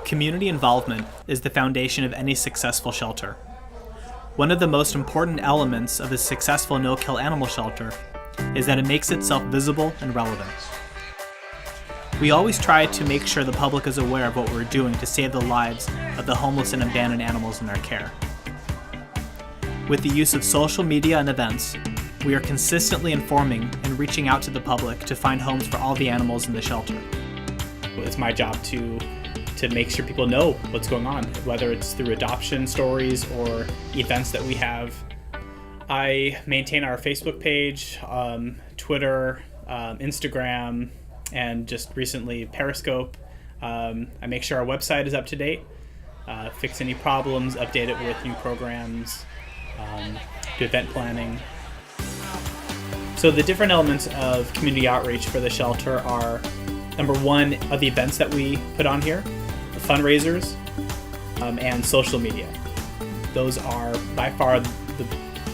Community involvement is the foundation of any successful shelter. One of the most important elements of a successful no-kill animal shelter is that it makes itself visible and relevant. We always try to make sure the public is aware of what we're doing to save the lives of the homeless and abandoned animals in their care. With the use of social media and events, we are consistently informing and reaching out to the public to find homes for all the animals in the shelter. It's my job to make sure people know what's going on, whether it's through adoption stories or events that we have. I maintain our Facebook page, Twitter, Instagram, and just recently Periscope. I make sure our website is up to date, fix any problems, update it with new programs, do event planning. So the different elements of community outreach for the shelter are, number one, of the events that we put on here, the fundraisers, and social media. Those are by far the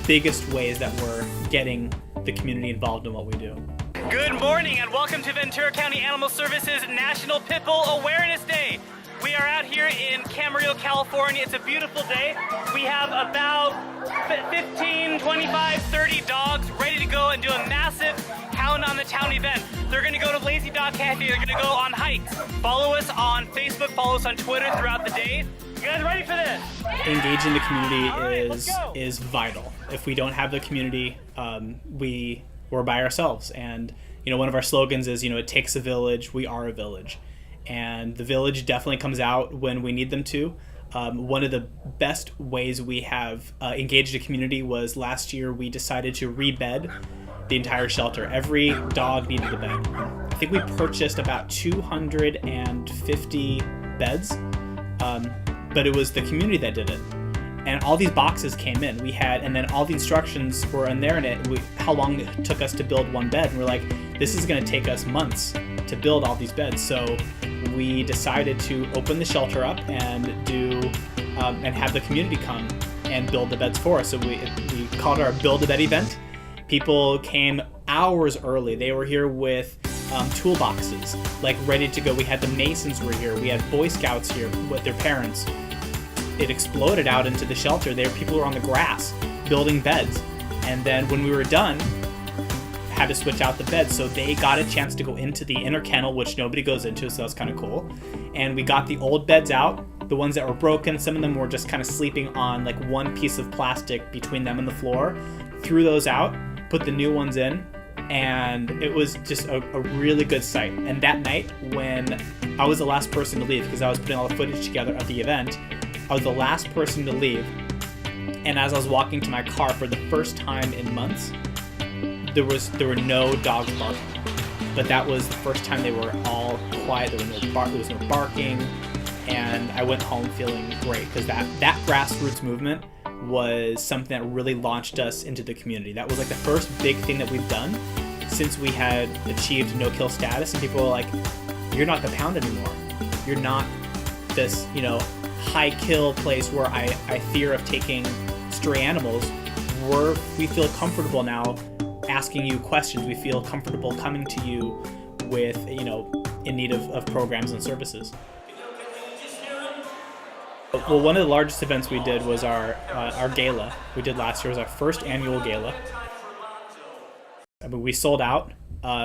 biggest ways that we're getting the community involved in what we do. Good morning and welcome to Ventura County Animal Services National Pit Bull Awareness Day. We are out here in Camarillo, California. It's a beautiful day. We have about 15, 25, 30 dogs ready to go and do a massive Hound on the Town event. They're going to go to Lazy Dog Cafe. They're going to go on hikes. Follow us on Facebook. Follow us on Twitter throughout the day. You guys ready for this? Engaging the community is vital. If we don't have the community, we're by ourselves. And one of our slogans is, it takes a village, we are a village. And the village definitely comes out when we need them to. One of the best ways we have engaged a community was last year we decided to rebed the entire shelter. Every dog needed a bed. I think we purchased about 250 beds, but it was the community that did it. And all these boxes came in. And then all the instructions were in there, and how long it took us to build one bed. And we're like, this is going to take us months to build all these beds. So we decided to open the shelter up and and have the community come and build the beds for us. So we called it our Build a Bed event. People came hours early. They were here with toolboxes, like ready to go. We had the Masons were here. We had Boy Scouts here with their parents. It exploded out into the shelter. People were on the grass building beds. And then when we were done, had to switch out the beds, so they got a chance to go into the inner kennel, which nobody goes into, so that's kind of cool. And we got the old beds out, the ones that were broken. Some of them were just kind of sleeping on like one piece of plastic between them and the floor. Threw those out, put the new ones in, and it was just a really good sight. And that night, when I was the last person to leave, because I was putting all the footage together of the event, I was the last person to leave. And as I was walking to my car for the first time in months, there were no dogs barking, but that was the first time they were all quiet. There was no barking, and I went home feeling great because that grassroots movement was something that really launched us into the community. That was like the first big thing that we've done since we had achieved no-kill status, and people were like, "You're not the pound anymore. You're not this high kill place where I fear of taking stray animals. We feel comfortable now asking you questions. We feel comfortable coming to you with, in need of programs and services." Well, one of the largest events we did was our gala we did last year. It was our first annual gala. I mean, we sold out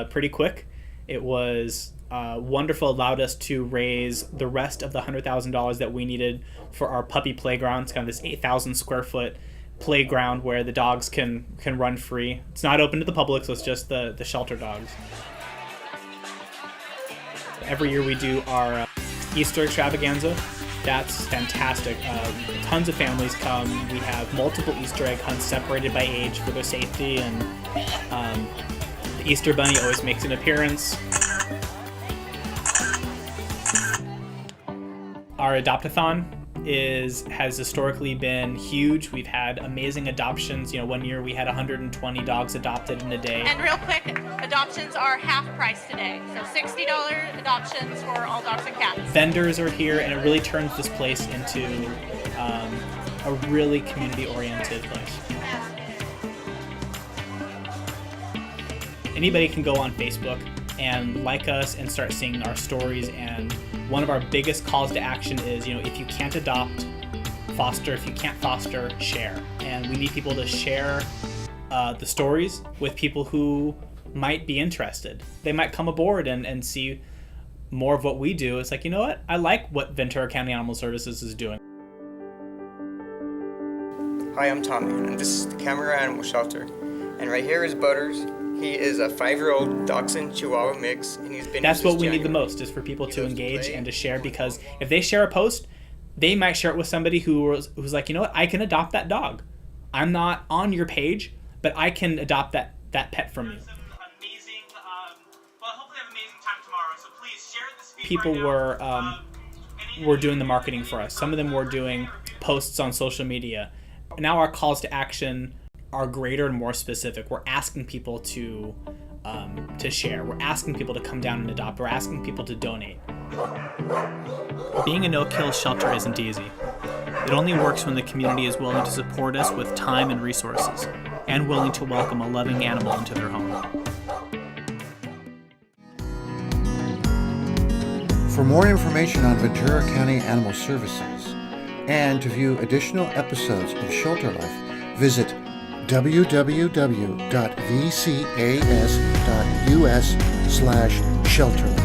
pretty quick. It was wonderful. Allowed us to raise the rest of the $100,000 that we needed for our puppy playground. It's kind of this 8,000 square foot playground where the dogs can run free. It's not open to the public, so it's just the shelter dogs. Every year we do our Easter extravaganza. That's fantastic. Tons of families come. We have multiple Easter egg hunts separated by age for their safety, and the Easter Bunny always makes an appearance. Our Adopt-a-thon has historically been huge. We've had amazing adoptions. One year we had 120 dogs adopted in a day. And real quick, adoptions are half price today. So $60 adoptions for all dogs and cats. Vendors are here, and it really turns this place into a really community-oriented place. Anybody can go on Facebook and like us and start seeing our stories and one of our biggest calls to action is, if you can't adopt, foster. If you can't foster, share. And we need people to share the stories with people who might be interested. They might come aboard and see more of what we do. It's like, you know what? I like what Ventura County Animal Services is doing. Hi, I'm Tommy, and this is the Camera Animal Shelter. And right here is Butters. He is a 5-year-old Dachshund Chihuahua mix, and he's been. That's what we need the most, is for people to engage and to share, because if they share a post, they might share it with somebody who's like, you know what? I can adopt that dog. I'm not on your page, but I can adopt that pet from you. People were doing the marketing for us. Some of them were doing posts on social media. Now our calls to action are greater and more specific. We're asking people to share. We're asking people to come down and adopt. We're asking people to donate. Being a no-kill shelter isn't easy. It only works when the community is willing to support us with time and resources, and willing to welcome a loving animal into their home. For more information on Ventura County Animal Services and to view additional episodes of Shelter Life, visit www.vcas.us/shelterlife.